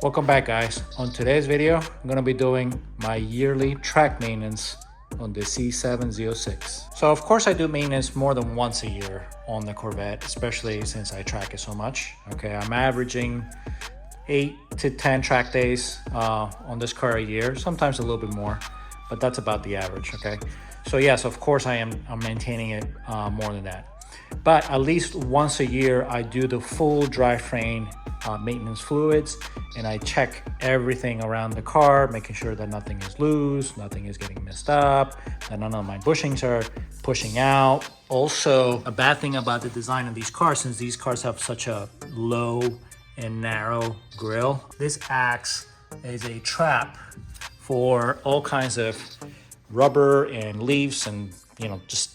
Welcome back, guys. On today's video, I'm going to be doing my yearly track maintenance on the C0706. So of course I do maintenance more than once a year on the Corvette, especially since I track it so much. Okay, I'm averaging 8 to 10 track days on this car a year, sometimes a little bit more, but that's about the average. Okay, so yes, of course I'm maintaining it more than that. But at least once a year, I do the full drivetrain maintenance fluids, and I check everything around the car, making sure that nothing is loose, nothing is getting messed up, that none of my bushings are pushing out. Also, a bad thing about the design of these cars, since these cars have such a low and narrow grille, this acts as a trap for all kinds of rubber and leaves and, you know, just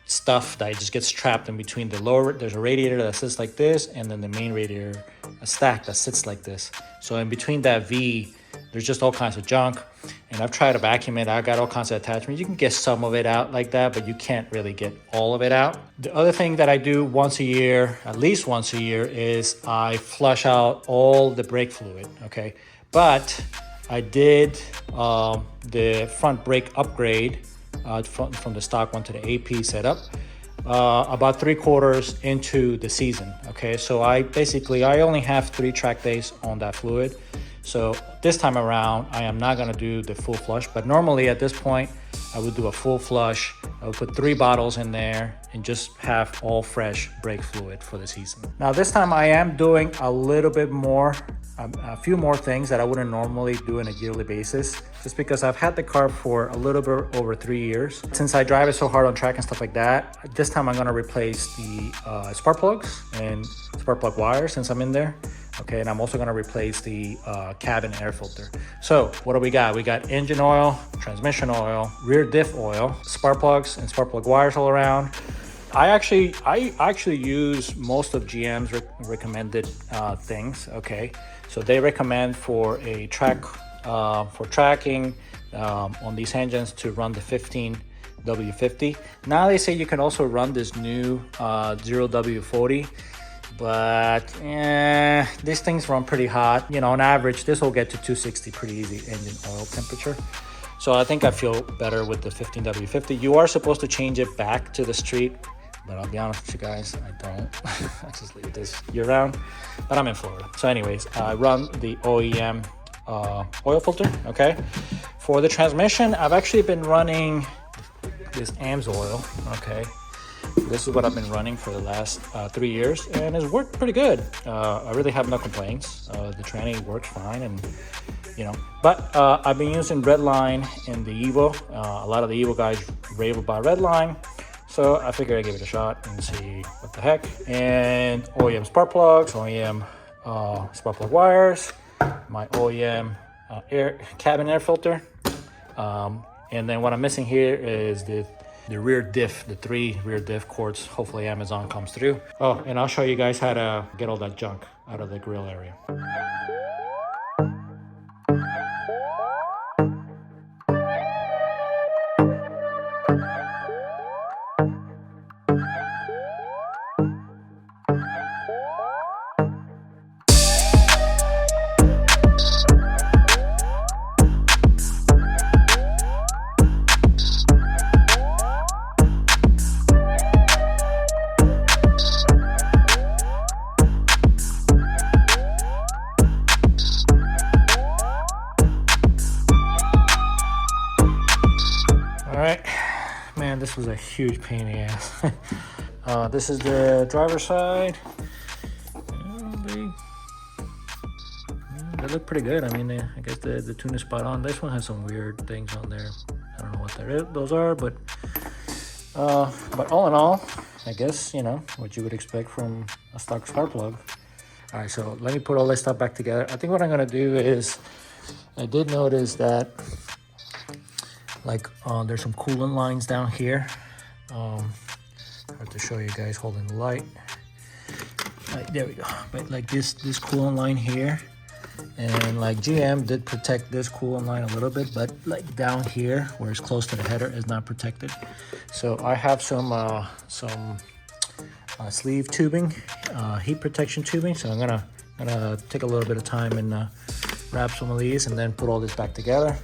stuff that just gets trapped in between the lower. There's a radiator that sits like this, and then the main radiator, a stack that sits like this. So in between that V, there's just all kinds of junk, and I've tried to vacuum it. I got all kinds of attachments. You can get some of it out like that, but you can't really get all of it out. The other thing that I do once a year, at least once a year, is I flush out all the brake fluid. Okay, but I did the front brake upgrade from the stock one to the AP setup about 3/4 into the season. Okay, so I only have 3 track days on that fluid. So this time around, I am not gonna do the full flush, but normally at this point, I would do a full flush. I would put 3 bottles in there and just have all fresh brake fluid for the season. Now this time I am doing a little bit more, a few more things that I wouldn't normally do on a yearly basis, just because I've had the car for a little bit over 3 years. Since I drive it so hard on track and stuff like that, this time I'm gonna replace the spark plugs and spark plug wires since I'm in there. Okay, and I'm also gonna replace the cabin air filter. So what do we got? We got engine oil, transmission oil, rear diff oil, spark plugs and spark plug wires all around. I actually use most of GM's recommended things. Okay, so they recommend for a for tracking on these engines to run the 15W50. Now they say you can also run this new 0W40. But these things run pretty hot. You know, on average, this will get to 260 pretty easy engine oil temperature. So I think I feel better with the 15W50. You are supposed to change it back to the street, but I'll be honest with you guys, I don't. I just leave this year round, but I'm in Florida. So anyways, I run the OEM oil filter, okay? For the transmission, I've actually been running this AMS oil, okay? This is what I've been running for the last 3 years, and it's worked pretty good. I really have no complaints. The tranny works fine, and you know. But I've been using Redline in the Evo. A lot of the Evo guys rave about Redline, so I figured I'd give it a shot and see what the heck. And OEM spark plugs, OEM spark plug wires, my OEM cabin air filter, and then what I'm missing here is the rear diff, the 3 rear diff cords. Hopefully Amazon comes through. Oh, and I'll show you guys how to get all that junk out of the grill area. Man, this was a huge pain in the ass. This is the driver's side. They look pretty good. I mean, I guess the tune is spot on. This one has some weird things on there. I don't know what those are, but all in all, I guess, you know, what you would expect from a stock spark plug. All right, so let me put all this stuff back together. I think what I'm gonna do is, I did notice that there's some coolant lines down here. I have to show you guys holding the light. Right, there we go. But like this coolant line here, and like GM did protect this coolant line a little bit, but like down here where it's close to the header is not protected. So I have some sleeve tubing, heat protection tubing. So I'm gonna take a little bit of time and Wrap some of these and then put all this back together.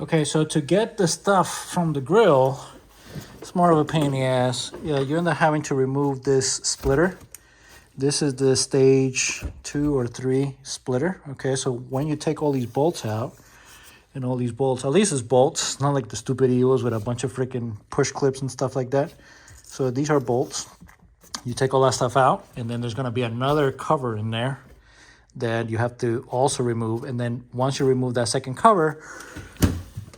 Okay, so to get the stuff from the grill, it's more of a pain in the ass. Yeah, you end up having to remove this splitter. This is the stage 2 or 3 splitter. Okay, so when you take all these bolts out, and all these bolts, at least it's bolts, not like the stupid EOs with a bunch of freaking push clips and stuff like that. So these are bolts. You take all that stuff out, and then there's gonna be another cover in there that you have to also remove. And then once you remove that second cover,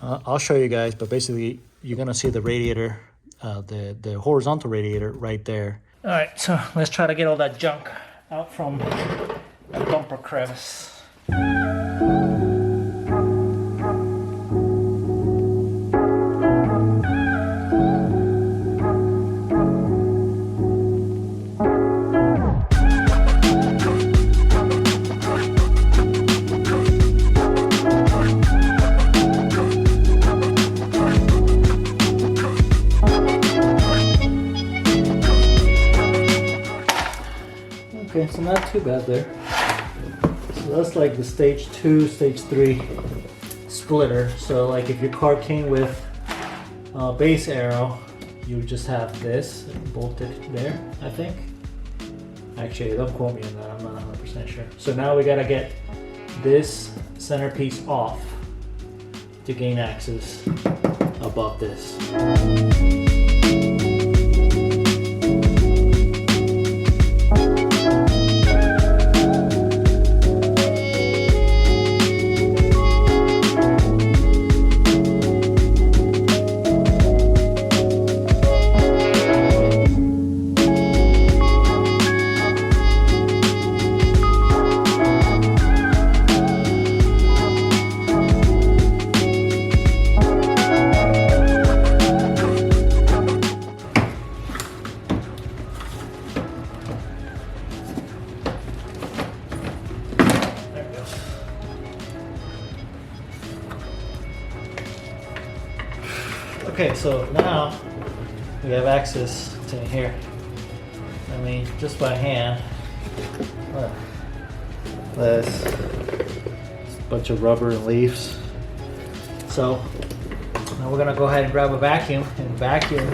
I'll show you guys, but basically you're gonna see the radiator, the horizontal radiator right there. All right, so let's try to get all that junk out from the bumper crevice. Okay, so not too bad there. So that's like the stage 2, stage 3 splitter. So like if your car came with base aero, you would just have this bolted there, I think. Actually, don't quote me on that, I'm not 100% sure. So now we gotta get this centerpiece off. to gain access above this. Okay, so now we have access to here. I mean, just by hand. Look, this bunch of rubber and leaves. So now we're gonna go ahead and grab a vacuum and vacuum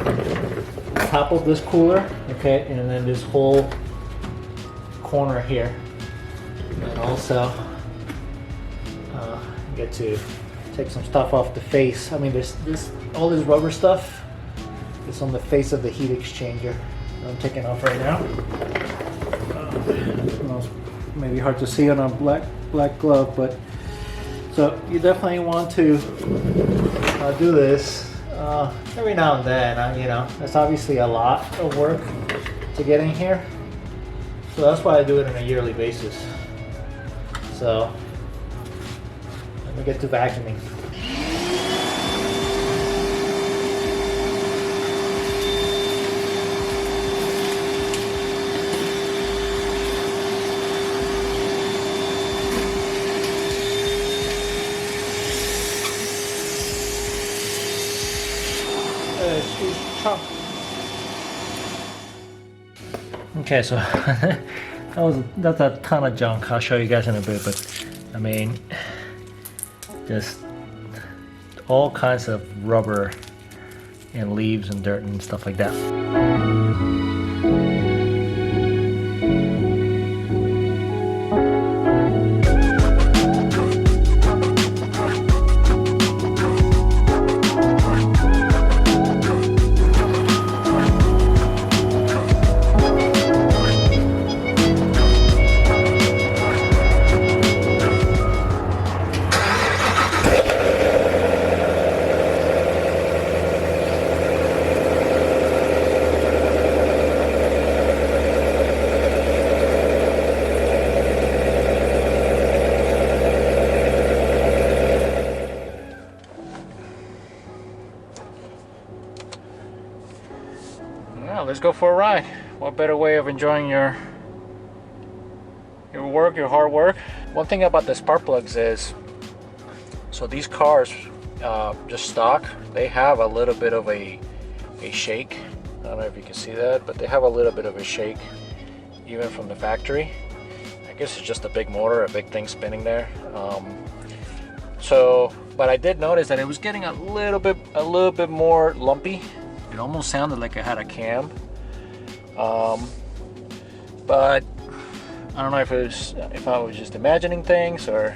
top of this cooler, okay, and then this whole corner here, and also get to take some stuff off the face. I mean, there's all this rubber stuff is on the face of the heat exchanger. I'm taking off right now. Maybe hard to see on a black glove, but so you definitely want to do this every now and then. You know, that's obviously a lot of work to get in here, so that's why I do it on a yearly basis. So let me get to vacuuming. Okay, so that's a ton of junk. I'll show you guys in a bit, but I mean, just all kinds of rubber and leaves and dirt and stuff like that. Let's go for a ride. What better way of enjoying your work, your hard work? One thing about the spark plugs is, so these cars, just stock, they have a little bit of a shake. I don't know if you can see that, but they have a little bit of a shake even from the factory. I guess it's just a big motor, a big thing spinning there. But I did notice that it was getting a little bit more lumpy. It almost sounded like it had a cam, but I don't know if I was just imagining things or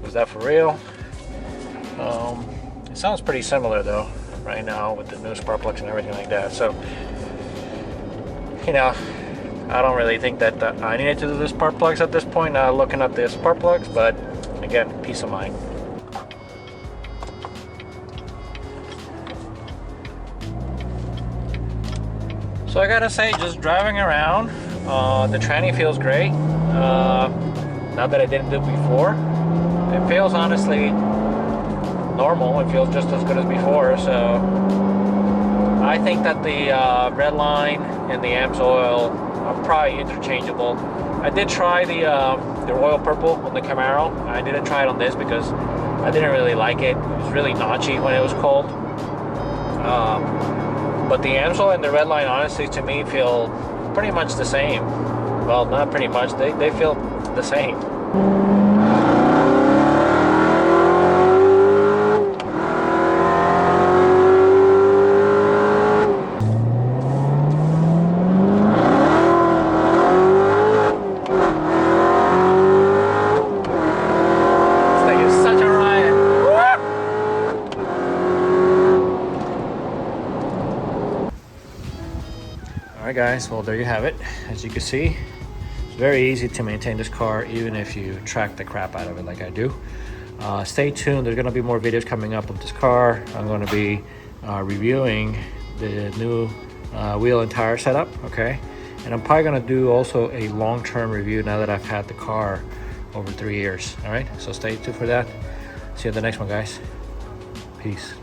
was that for real. It sounds pretty similar though right now with the new spark plugs and everything like that. So, you know, I don't really think that I needed to do the spark plugs at this point. Now looking at the spark plugs, but again, peace of mind. So I gotta say, just driving around, the tranny feels great. Not that I didn't do it before. It feels honestly normal. It feels just as good as before. So I think that the red line and the AMSOIL are probably interchangeable. I did try the royal purple on the Camaro. I didn't try it on this because I didn't really like it. It was really notchy when it was cold. But the AMSOIL and the red line, honestly, to me, feel pretty much the same. Well, not pretty much. They feel the same. This thing is such a riot. guys, well, there you have it. As you can see, it's very easy to maintain this car, even if you track the crap out of it like I do. Stay tuned. There's going to be more videos coming up of this car. I'm going to be reviewing the new wheel and tire setup, okay? And I'm probably going to do also a long-term review now that I've had the car over 3 years. All right, so stay tuned for that. See you in the next one, guys. Peace.